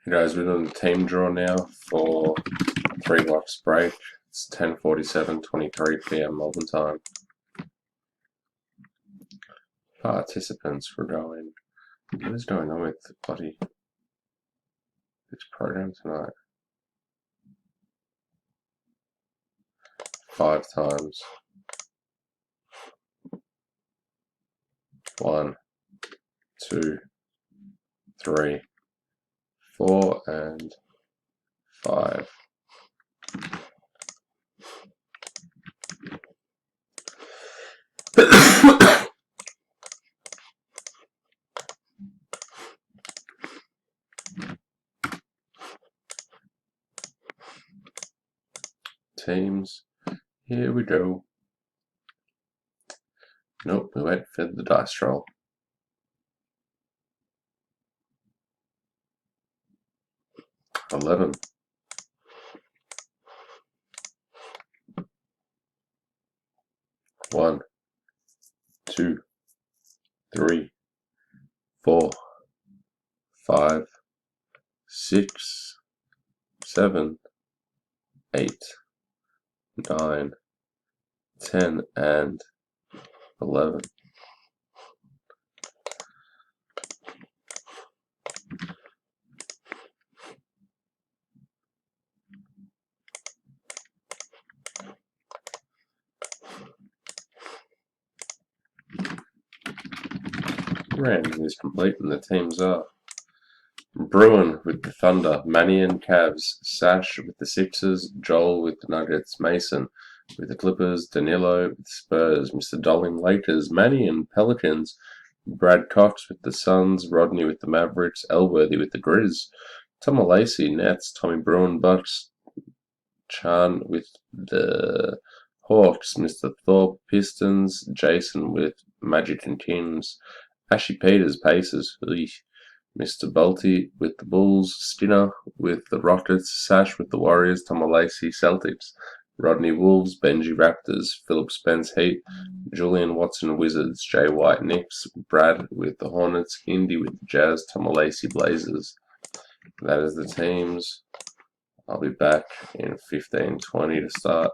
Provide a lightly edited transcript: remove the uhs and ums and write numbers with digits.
Hey guys, we're doing the team draw now for 3 blocks break. It's 10:47, 23 p.m. Melbourne time. Participants, we're going. What is going on with the bloody this program tonight? 5 times. 1, 2, 3, 4, and 5. Teams, here we go. Nope, we went for the dice roll. 11. 1, 2, 3, 4, 5, 6, 7, 8, 9, 10, and 11. Random is complete and the teams are Bruin with the Thunder, Mannion Cavs, Sash with the Sixers, Joel with the Nuggets, Mason with the Clippers, Danilo with the Spurs, Mr. Dolling Lakers, Mannion Pelicans, Brad Cox with the Suns, Rodney with the Mavericks, Elworthy with the Grizz, Tom Lacey Nets, Tommy Bruin Bucks, Chan with the Hawks, Mr. Thorpe Pistons, Jason with Magic and Kings, Ashy Peters Pacers, Mr. Balti with the Bulls, Skinner with the Rockets, Sash with the Warriors, Tom Lacey Celtics, Rodney Wolves, Benji Raptors, Philip Spence Heat, Julian Watson Wizards, Jay White Knicks, Brad with the Hornets, Indy with the Jazz, Tom Lacey Blazers. That is the teams. I'll be back in 15:20 to start.